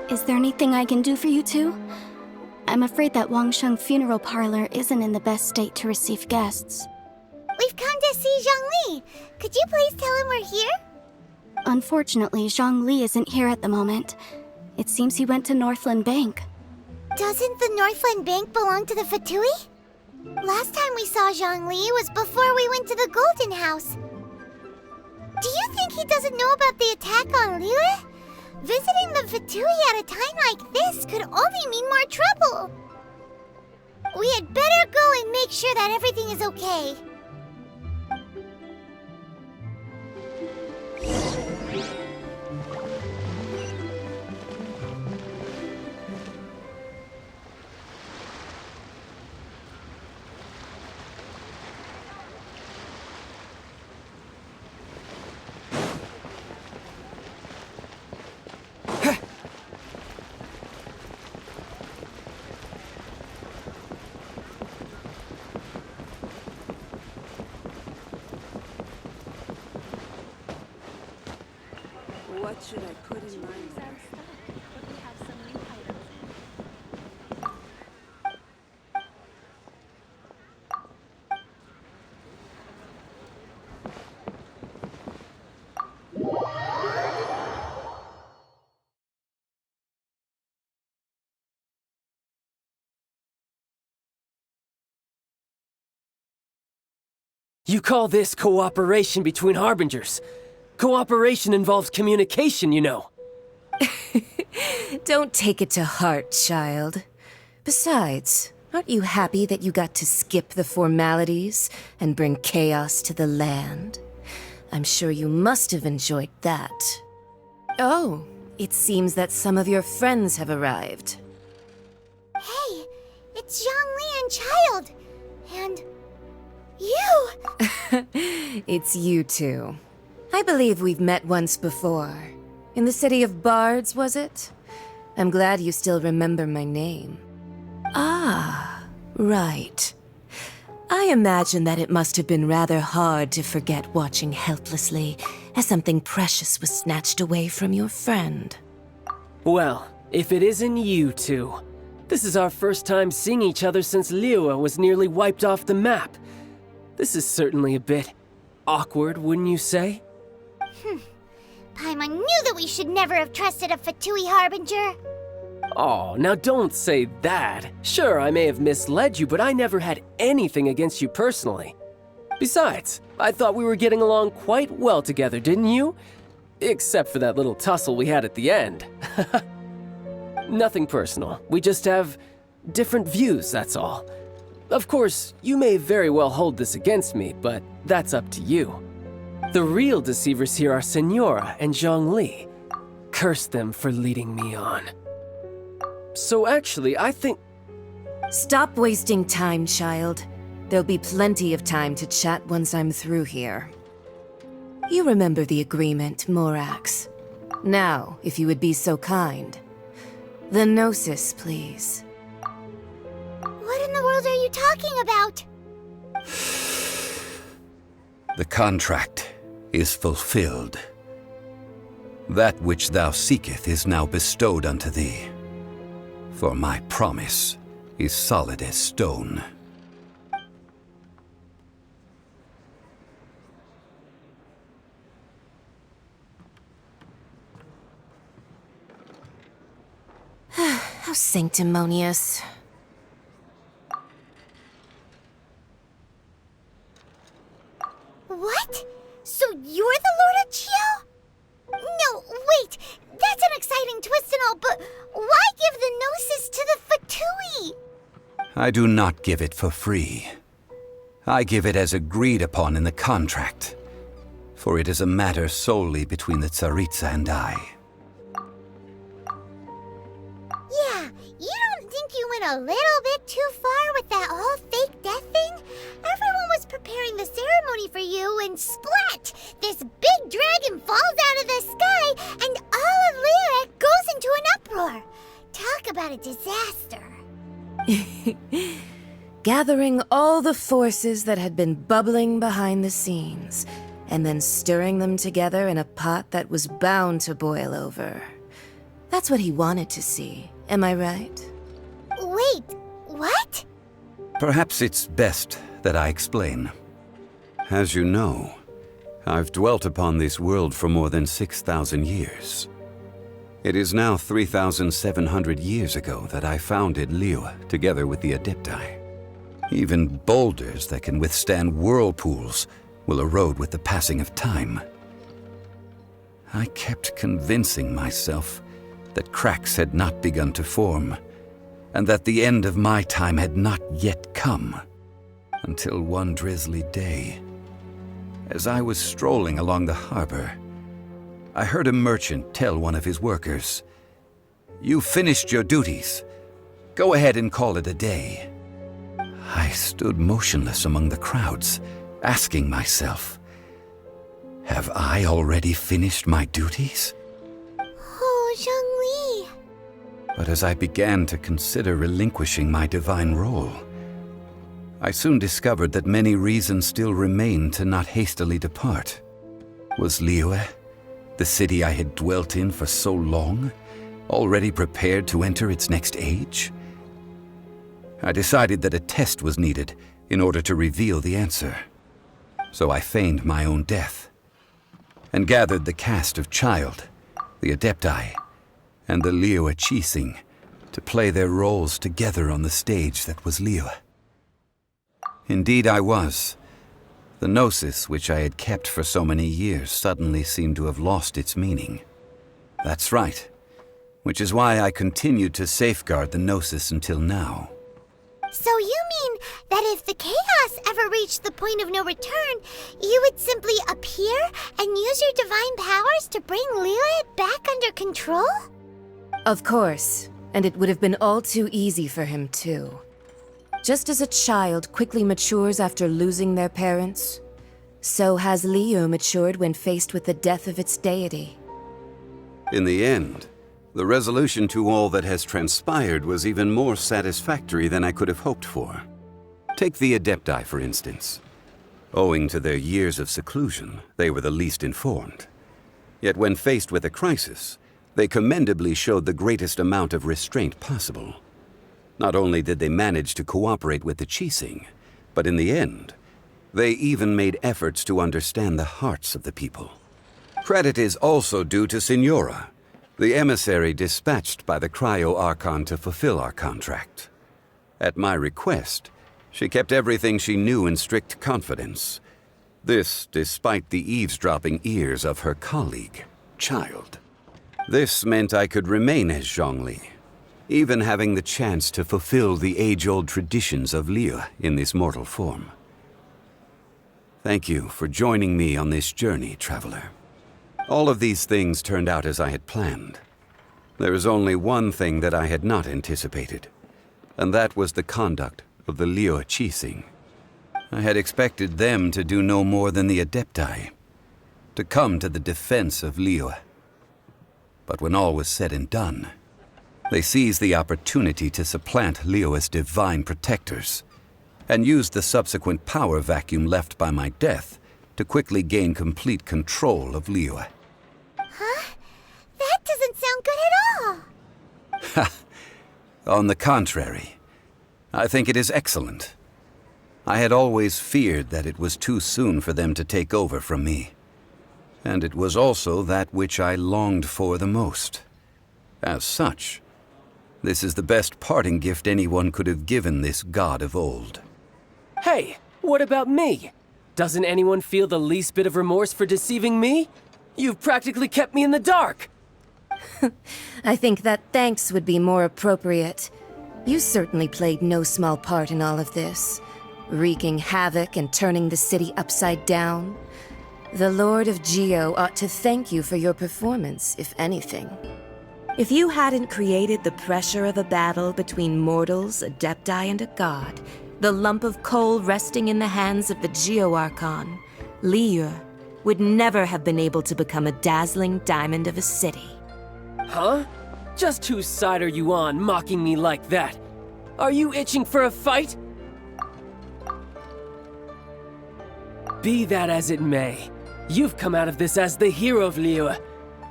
Is there anything I can do for you two? I'm afraid that Wangsheng funeral parlor isn't in the best state to receive guests. We've come to see Zhongli. Could you please tell him we're here? Unfortunately, Zhongli isn't here at the moment. It seems he went to Northland Bank. Doesn't the Northland Bank belong to the Fatui? Last time we saw Zhongli was before we went to the Golden House. Do you think he doesn't know about the attack on Liyue? Visiting the Fatui at a time like this could only mean more trouble. We had better go and make sure that everything is okay. What should I put in my bag? You call this cooperation between Harbingers? Cooperation involves communication, you know. Don't take it to heart, child. Besides, aren't you happy that you got to skip the formalities and bring chaos to the land? I'm sure you must have enjoyed that. Oh, it seems that some of your friends have arrived. Hey, it's Zhongli and Child. And you! It's you two. I believe we've met once before. In the city of Bards, was it? I'm glad you still remember my name. Ah, right. I imagine that it must have been rather hard to forget watching helplessly as something precious was snatched away from your friend. Well, if it isn't you two. This is our first time seeing each other since Liyue was nearly wiped off the map. This is certainly a bit awkward, wouldn't you say? Paimon knew that we should never have trusted a Fatui Harbinger. Oh, now don't say that. Sure, I may have misled you, but I never had anything against you personally. Besides, I thought we were getting along quite well together, didn't you? Except for that little tussle we had at the end. Nothing personal. We just have different views, that's all. Of course, you may very well hold this against me, but that's up to you. The real deceivers here are Senora and Zhongli. Curse them for leading me on. So actually, I think... Stop wasting time, child. There'll be plenty of time to chat once I'm through here. You remember the agreement, Morax. Now, if you would be so kind. The Gnosis, please. What in the world are you talking about? The contract is fulfilled. That which thou seeketh is now bestowed unto thee. For my promise is solid as stone. How sanctimonious. What? So you're the Lord of Chiao? No, wait! That's an exciting twist and all, but why give the Gnosis to the Fatui? I do not give it for free. I give it as agreed upon in the contract, for it is a matter solely between the Tsaritsa and I. Yeah, you don't think you went a little bit too far with that whole fake death thing? Everyone was preparing the ceremony for you, and splat! This big dragon falls out of the sky, and all of Liyue goes into an uproar. Talk about a disaster. Gathering all the forces that had been bubbling behind the scenes, and then stirring them together in a pot that was bound to boil over. That's what he wanted to see, am I right? Wait, what? Perhaps it's best that I explain. As you know, I've dwelt upon this world for more than 6,000 years. It is now 3,700 years ago that I founded Liyue together with the Adepti. Even boulders that can withstand whirlpools will erode with the passing of time. I kept convincing myself that cracks had not begun to form, and that the end of my time had not yet come. Until one drizzly day, as I was strolling along the harbor, I heard a merchant tell one of his workers, "You finished your duties. Go ahead and call it a day." I stood motionless among the crowds, asking myself, have I already finished my duties? Oh, Zhongli. But as I began to consider relinquishing my divine role, I soon discovered that many reasons still remained to not hastily depart. Was Liyue, the city I had dwelt in for so long, already prepared to enter its next age? I decided that a test was needed in order to reveal the answer. So I feigned my own death, and gathered the cast of Child, the Adepti, and the Liyue Qixing to play their roles together on the stage that was Liyue. Indeed I was. The gnosis which I had kept for so many years suddenly seemed to have lost its meaning. That's right, which is why I continued to safeguard the gnosis until now. So you mean that if the chaos ever reached the point of no return, you would simply appear and use your divine powers to bring Liyue back under control? Of course, and it would have been all too easy for him too. Just as a child quickly matures after losing their parents, so has Liyue matured when faced with the death of its deity. In the end, the resolution to all that has transpired was even more satisfactory than I could have hoped for. Take the Adepti, for instance. Owing to their years of seclusion, they were the least informed. Yet when faced with a crisis, they commendably showed the greatest amount of restraint possible. Not only did they manage to cooperate with the Qixing, but in the end, they even made efforts to understand the hearts of the people. Credit is also due to Signora, the emissary dispatched by the Cryo-Archon to fulfill our contract. At my request, she kept everything she knew in strict confidence. This despite the eavesdropping ears of her colleague, Child. This meant I could remain as Zhongli, even having the chance to fulfill the age-old traditions of Liyue in this mortal form. Thank you for joining me on this journey, traveler. All of these things turned out as I had planned. There is only one thing that I had not anticipated, and that was the conduct of the Liyue Qixing. I had expected them to do no more than the Adepti, to come to the defense of Liyue. But when all was said and done, they seized the opportunity to supplant Liyue's divine protectors, and used the subsequent power vacuum left by my death to quickly gain complete control of Liyue. Huh? That doesn't sound good at all. On the contrary, I think it is excellent. I had always feared that it was too soon for them to take over from me. And it was also that which I longed for the most. As such, this is the best parting gift anyone could have given this god of old. Hey, what about me? Doesn't anyone feel the least bit of remorse for deceiving me? You've practically kept me in the dark. I think that thanks would be more appropriate. You certainly played no small part in all of this, wreaking havoc and turning the city upside down. The Lord of Geo ought to thank you for your performance, if anything. If you hadn't created the pressure of a battle between mortals, adepti, and a god, the lump of coal resting in the hands of the Geo-Archon, Liyue would never have been able to become a dazzling diamond of a city. Huh? Just whose side are you on, mocking me like that? Are you itching for a fight? Be that as it may, you've come out of this as the hero of Liyue.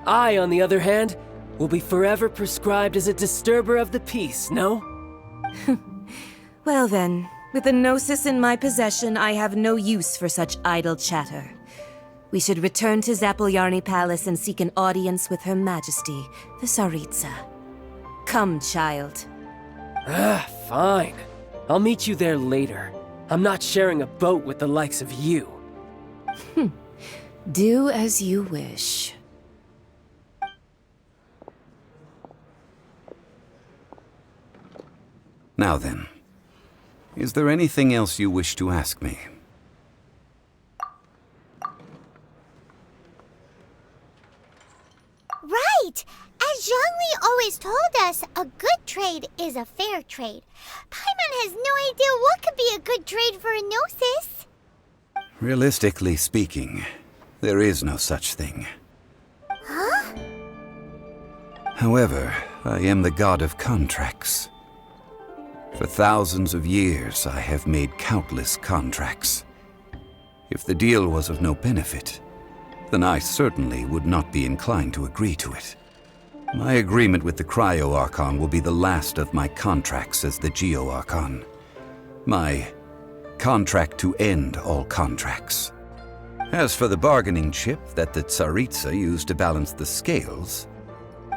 I, on the other hand, will be forever prescribed as a disturber of the peace, no? Well then, with the Gnosis in my possession, I have no use for such idle chatter. We should return to Zapoljarny Palace and seek an audience with Her Majesty, the Tsaritsa. Come, child. Fine. I'll meet you there later. I'm not sharing a boat with the likes of you. Do as you wish. Now then, is there anything else you wish to ask me? Right! As Zhongli always told us, a good trade is a fair trade. Paimon has no idea what could be a good trade for a Gnosis. Realistically speaking, there is no such thing. Huh? However, I am the god of contracts. For thousands of years, I have made countless contracts. If the deal was of no benefit, then I certainly would not be inclined to agree to it. My agreement with the Cryo-Archon will be the last of my contracts as the Geo-Archon. My contract to end all contracts. As for the bargaining chip that the Tsaritsa used to balance the scales,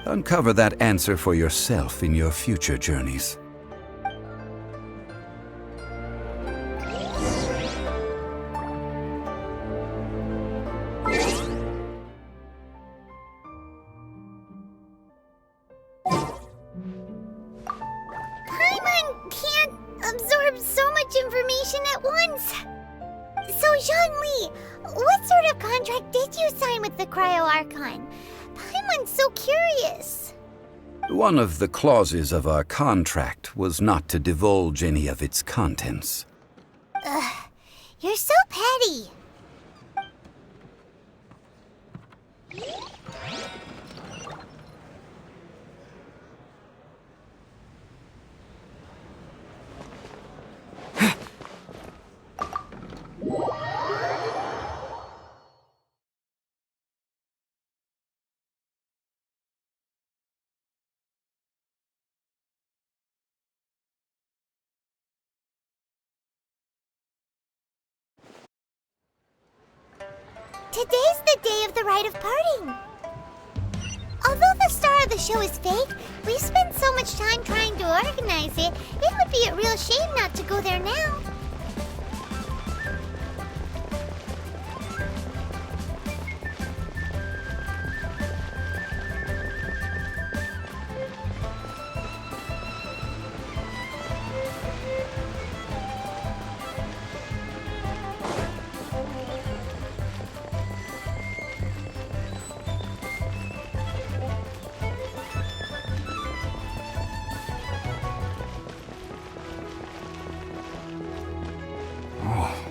uncover that answer for yourself in your future journeys. Paimon can't absorb so much information at once. So, Zhongli, what sort of contract did you sign with the Cryo-Archon? Paimon's so curious. One of the clauses of our contract was not to divulge any of its contents. You're so petty. Today's the day of the rite of parting. Although the star of the show is fake, we've spent so much time trying to organize it, it would be a real shame not to go there now.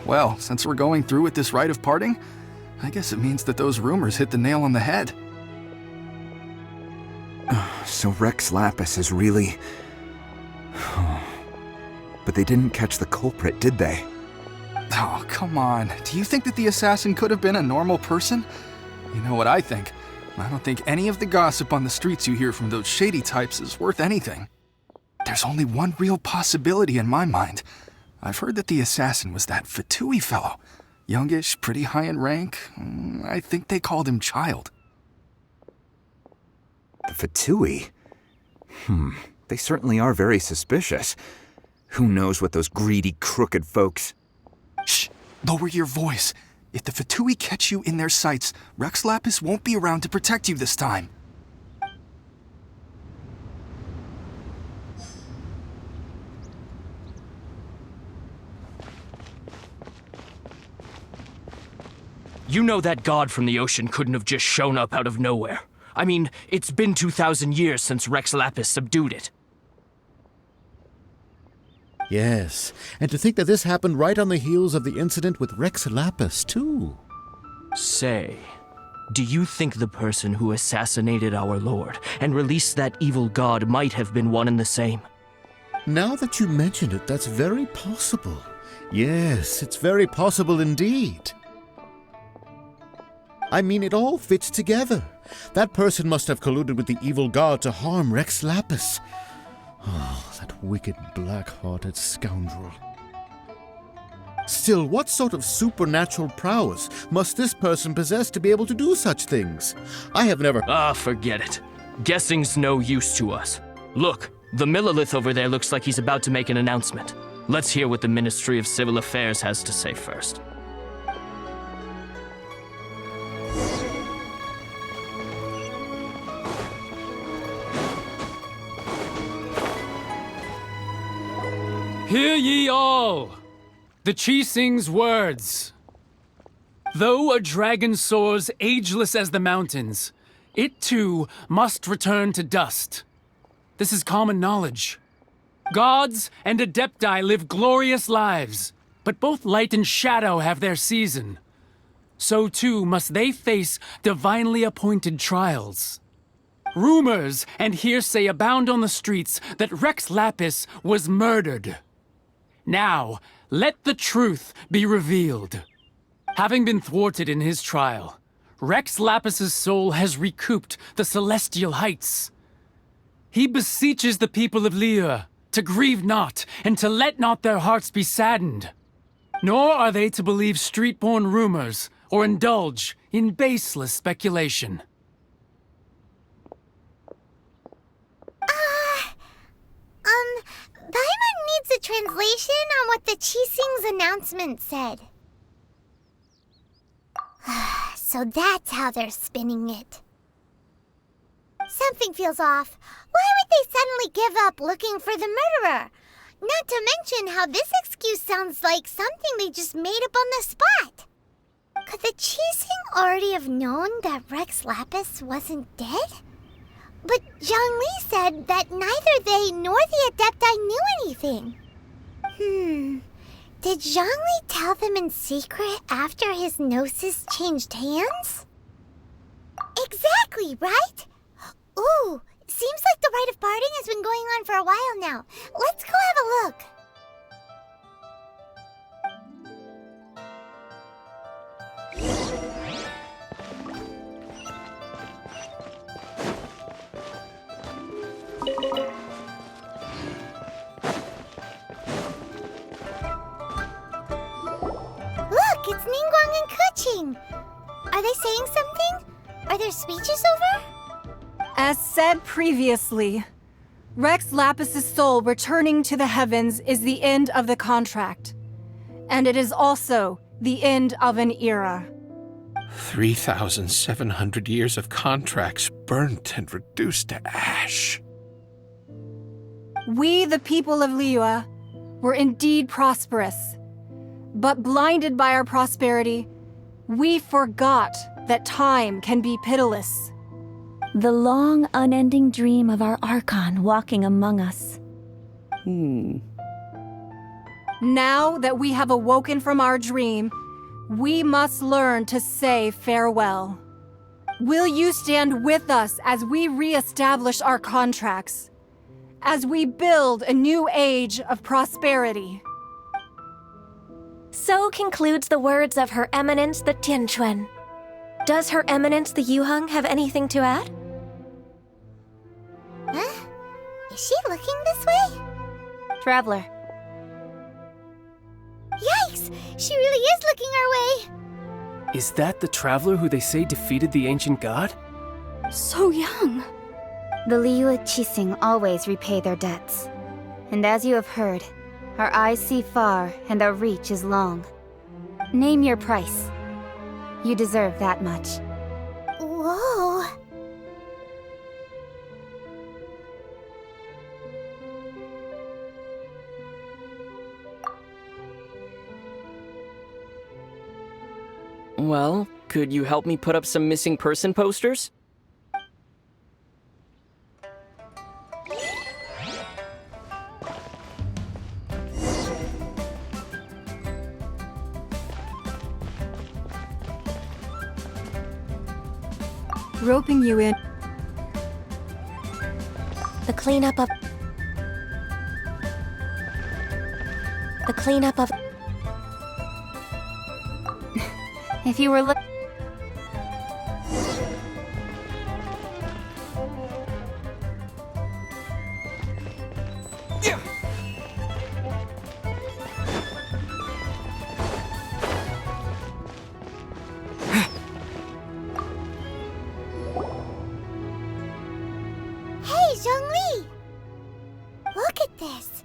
Well, since we're going through with this rite of parting, I guess it means that those rumors hit the nail on the head. So Rex Lapis is really... But they didn't catch the culprit, did they? Oh, come on. Do you think that the assassin could have been a normal person? You know what I think. I don't think any of the gossip on the streets you hear from those shady types is worth anything. There's only one real possibility in my mind. I've heard that the assassin was that Fatui fellow. Youngish, pretty high in rank. I think they called him Child. The Fatui? They certainly are very suspicious. Who knows what those greedy, crooked folks... Shh! Lower your voice. If the Fatui catch you in their sights, Rex Lapis won't be around to protect you this time. You know that god from the ocean couldn't have just shown up out of nowhere. I mean, it's been 2,000 years since Rex Lapis subdued it. Yes, and to think that this happened right on the heels of the incident with Rex Lapis, too. Say, do you think the person who assassinated our lord and released that evil god might have been one and the same? Now that you mention it, that's very possible. Yes, it's very possible indeed. I mean, it all fits together. That person must have colluded with the evil god to harm Rex Lapis. Oh, that wicked, black-hearted scoundrel. Still, what sort of supernatural prowess must this person possess to be able to do such things? I have never— Forget it. Guessing's no use to us. Look, the Millilith over there looks like he's about to make an announcement. Let's hear what the Ministry of Civil Affairs has to say first. Hear ye all! The Qixing's words. Though a dragon soars ageless as the mountains, it too must return to dust. This is common knowledge. Gods and adepti live glorious lives, but both light and shadow have their season. So too must they face divinely appointed trials. Rumors and hearsay abound on the streets that Rex Lapis was murdered. Now, let the truth be revealed. Having been thwarted in his trial, Rex Lapis's soul has recouped the celestial heights. He beseeches the people of Liyue to grieve not and to let not their hearts be saddened. Nor are they to believe street-born rumors or indulge in baseless speculation. Paimon needs a translation on what the Qixing's announcement said. So that's how they're spinning it. Something feels off. Why would they suddenly give up looking for the murderer? Not to mention how this excuse sounds like something they just made up on the spot. Could the Qixing already have known that Rex Lapis wasn't dead? But Zhongli said that neither they nor the Adepti knew anything. Did Zhongli tell them in secret after his gnosis changed hands? Exactly, right? Ooh, seems like the rite of parting has been going on for a while now. Let's go have a look. Look, it's Ningguang and Keqing. Are they saying something? Are there speeches over? As said previously, Rex Lapis's soul returning to the heavens is the end of the contract. And it is also the end of an era. 3,700 years of contracts burnt and reduced to ash. We, the people of Liyue, were indeed prosperous. But blinded by our prosperity, we forgot that time can be pitiless. The long, unending dream of our Archon walking among us. Now that we have awoken from our dream, we must learn to say farewell. Will you stand with us as we re-establish our contracts? As we build a new age of prosperity? So concludes the words of Her Eminence the Tianquan. Does Her Eminence the Yuheng have anything to add? Huh? Is she looking this way? Traveler. Yikes! She really is looking our way! Is that the traveler who they say defeated the ancient god? So young. The Liyue Qixing always repay their debts. And as you have heard, our eyes see far and our reach is long. Name your price. You deserve that much. Whoa! Well, Could you help me put up some missing person posters? Roping you in. The cleanup of... The cleanup of... If you were Hey, Zhongli! Look at this.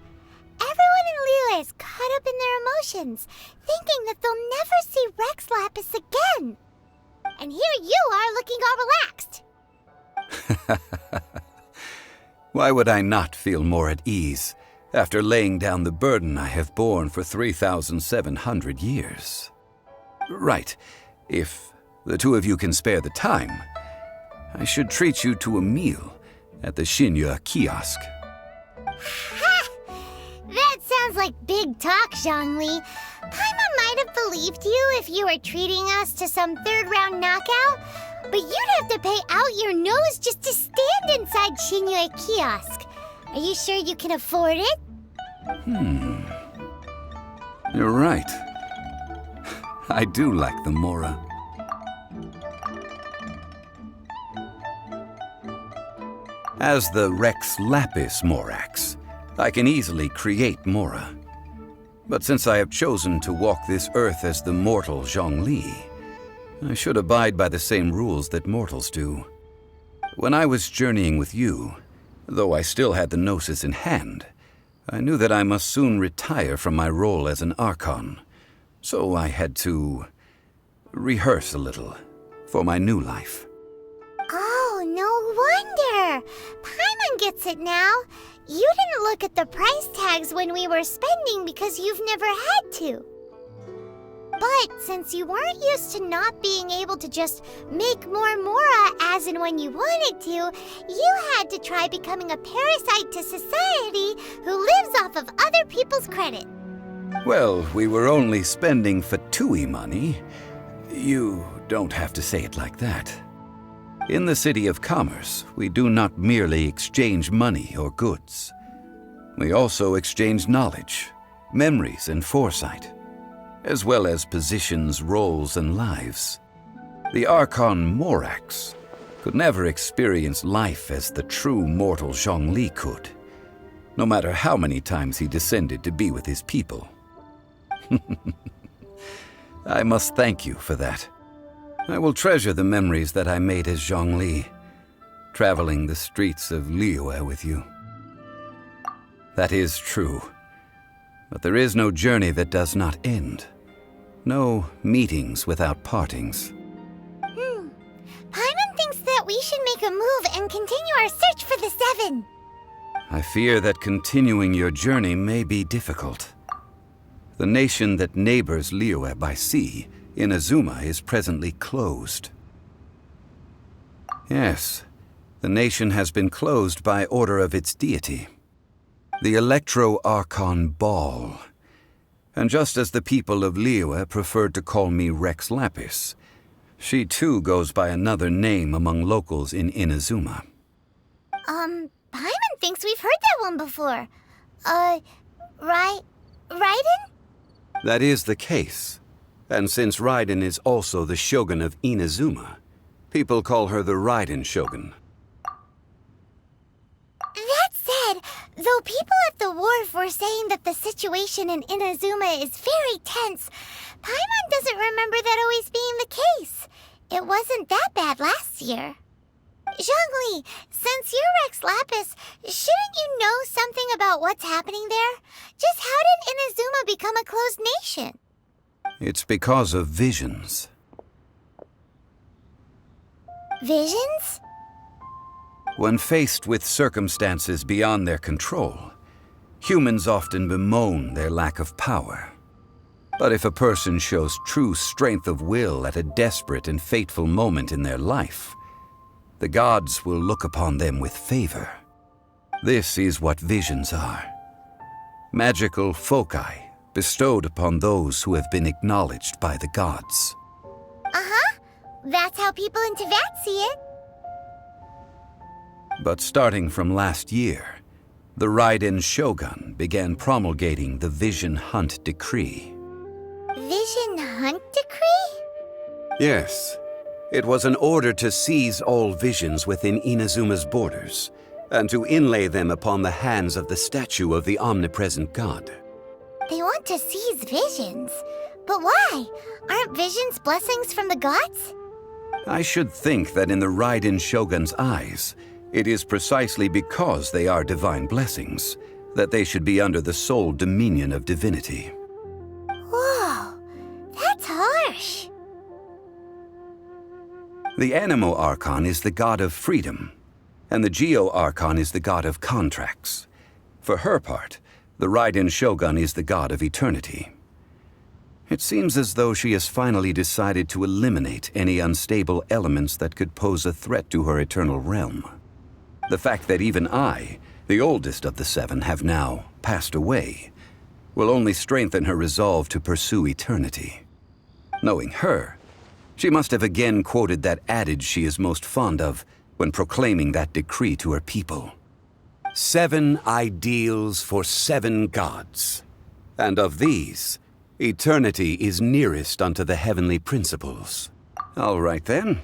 Everyone in Liyue is caught up in their emotions, thinking that they'll never see Rex Lapis again. And here you are looking all relaxed. Why would I not feel more at ease after laying down the burden I have borne for 3,700 years? Right, if the two of you can spare the time, I should treat you to a meal at the Shinya kiosk. Ha! That sounds like big talk, Zhongli. Paimon might have believed you if you were treating us to some third-round knockout, but you'd have to pay out your nose just to stand inside Shinya kiosk. Are you sure you can afford it? You're right. I do like the Mora. As the Rex Lapis Morax, I can easily create Mora. But since I have chosen to walk this earth as the mortal Zhongli, I should abide by the same rules that mortals do. When I was journeying with you, though I still had the Gnosis in hand, I knew that I must soon retire from my role as an Archon, so I had to rehearse a little for my new life. Oh, no wonder! Paimon gets it now. You didn't look at the price tags when we were spending because you've never had to. But since you weren't used to not being able to just make more Mora as and when you wanted to, you had to try becoming a parasite to society who lives off of other people's credit. Well, we were only spending Fatui money. You don't have to say it like that. In the City of Commerce, we do not merely exchange money or goods. We also exchange knowledge, memories, and foresight, as well as positions, roles, and lives. The Archon Morax could never experience life as the true mortal Zhongli could, no matter how many times he descended to be with his people. I must thank you for that. I will treasure the memories that I made as Zhongli, traveling the streets of Liyue with you. That is true, but there is no journey that does not end. No meetings without partings. Paimon thinks that we should make a move and continue our search for the Seven. I fear that continuing your journey may be difficult. The nation that neighbors Liyue by sea, Inazuma, is presently closed. Yes, the nation has been closed by order of its deity, the Electro-Archon Ball. And just as the people of Liyue preferred to call me Rex Lapis, she too goes by another name among locals in Inazuma. Paimon thinks we've heard that one before. Raiden? That is the case. And since Raiden is also the Shogun of Inazuma, people call her the Raiden Shogun. That said, though people at the wharf were saying that the situation in Inazuma is very tense, Paimon doesn't remember that always being the case. It wasn't that bad last year. Zhongli, since you're Rex Lapis, shouldn't you know something about what's happening there? Just how did Inazuma become a closed nation? It's because of visions. Visions? When faced with circumstances beyond their control, humans often bemoan their lack of power. But if a person shows true strength of will at a desperate and fateful moment in their life, the gods will look upon them with favor. This is what visions are. Magical foci bestowed upon those who have been acknowledged by the gods. Uh-huh. That's how people in Teyvat see it. But starting from last year, the Raiden Shogun began promulgating the Vision Hunt Decree. Vision Hunt Decree? Yes. It was an order to seize all visions within Inazuma's borders, and to inlay them upon the hands of the statue of the omnipresent god. They want to seize visions. But why? Aren't visions blessings from the gods? I should think that in the Raiden Shogun's eyes, it is precisely because they are divine blessings that they should be under the sole dominion of divinity. Whoa, that's harsh. The Animo Archon is the god of freedom, and the Geo Archon is the god of contracts. For her part, the Raiden Shogun is the god of eternity. It seems as though she has finally decided to eliminate any unstable elements that could pose a threat to her eternal realm. The fact that even I, the oldest of the seven, have now passed away, will only strengthen her resolve to pursue eternity. Knowing her, she must have again quoted that adage she is most fond of when proclaiming that decree to her people. 7 ideals for 7 gods, and of these, eternity is nearest unto the heavenly principles. All right then.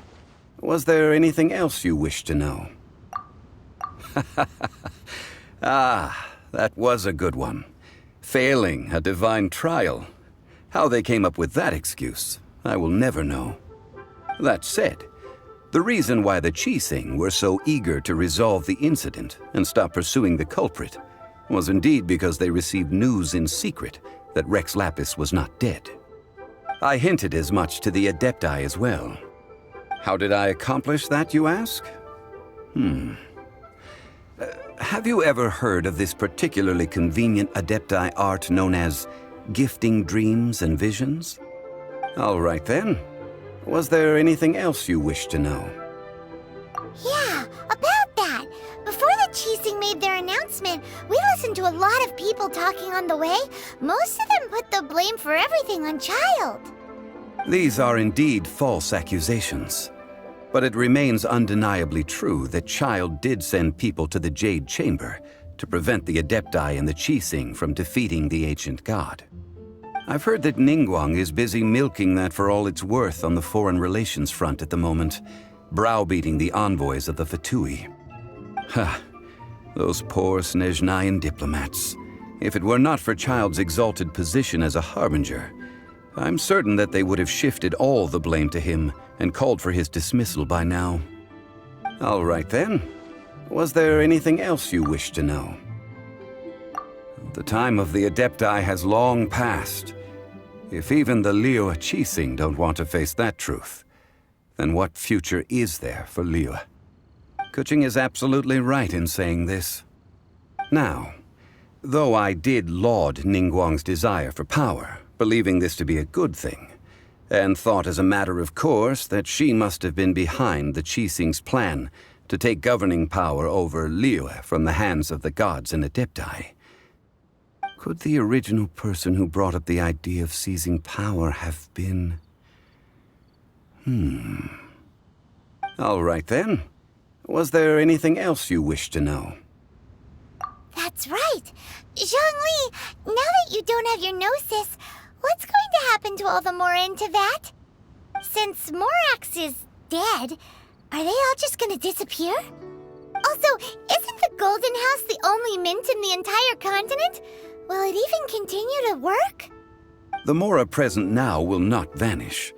Was there anything else you wished to know? Ah, that was a good one. Failing a divine trial. How they came up with that excuse, I will never know. That said, the reason why the Qixing were so eager to resolve the incident and stop pursuing the culprit was indeed because they received news in secret that Rex Lapis was not dead. I hinted as much to the Adepti as well. How did I accomplish that, you ask? Have you ever heard of this particularly convenient Adepti art known as gifting dreams and visions? All right then. Was there anything else you wished to know? Yeah, about that. Before the Qixing made their announcement, we listened to a lot of people talking on the way. Most of them put the blame for everything on Child. These are indeed false accusations. But it remains undeniably true that Child did send people to the Jade Chamber to prevent the Adepti and the Qixing from defeating the ancient god. I've heard that Ningguang is busy milking that for all it's worth on the foreign relations front at the moment, browbeating the envoys of the Fatui. Ha! Those poor Snezhnayan diplomats. If it were not for Child's exalted position as a harbinger, I'm certain that they would have shifted all the blame to him and called for his dismissal by now. All right then. Was there anything else you wished to know? The time of the Adepti has long passed. If even the Liyue Qixing don't want to face that truth, then what future is there for Liyue? Kuching is absolutely right in saying this. Now, though I did laud Ningguang's desire for power, believing this to be a good thing, and thought as a matter of course that she must have been behind the Qixing's plan to take governing power over Liyue from the hands of the gods and Adepti, could the original person who brought up the idea of seizing power have been... All right then. Was there anything else you wished to know? That's right. Zhongli, now that you don't have your gnosis, what's going to happen to all the Mora in Teyvat? Since Morax is dead, are they all just gonna disappear? Also, isn't the Golden House the only mint in the entire continent? Will it even continue to work? The Mora present now will not vanish.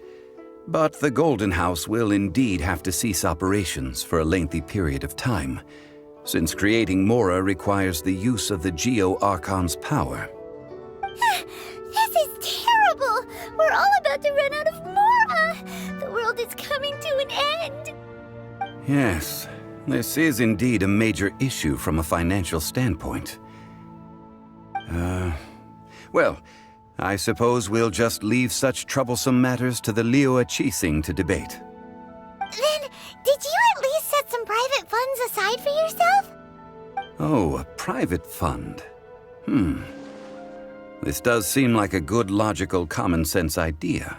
But the Golden House will indeed have to cease operations for a lengthy period of time, since creating Mora requires the use of the Geo Archon's power. This is terrible! We're all about to run out of Mora! The world is coming to an end! Yes, this is indeed a major issue from a financial standpoint. Well, I suppose we'll just leave such troublesome matters to the Liyue Qixing to debate. Then, did you at least set some private funds aside for yourself? Oh, a private fund. This does seem like a good, logical, common-sense idea.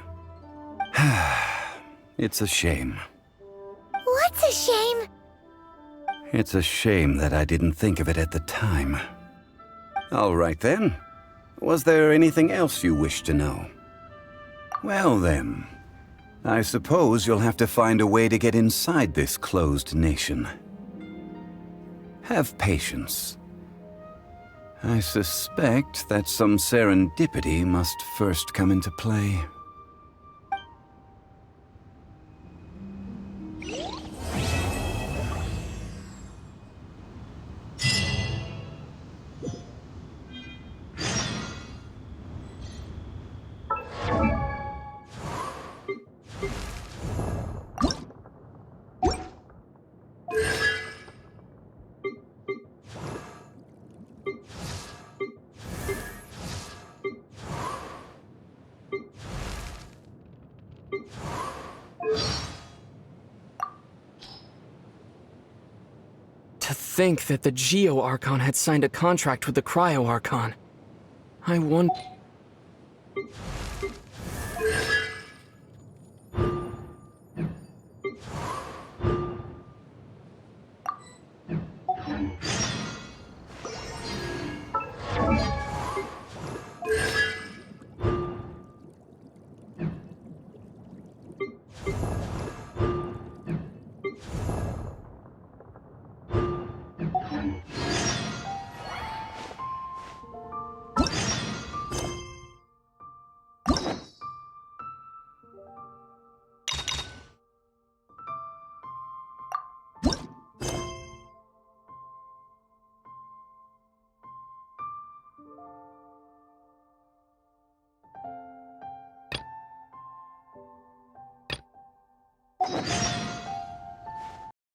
It's a shame. What's a shame? It's a shame that I didn't think of it at the time. All right then. Was there anything else you wish to know? Well then, I suppose you'll have to find a way to get inside this closed nation. Have patience. I suspect that some serendipity must first come into play. To think that the Geo-Archon had signed a contract with the Cryo-Archon. I wonder...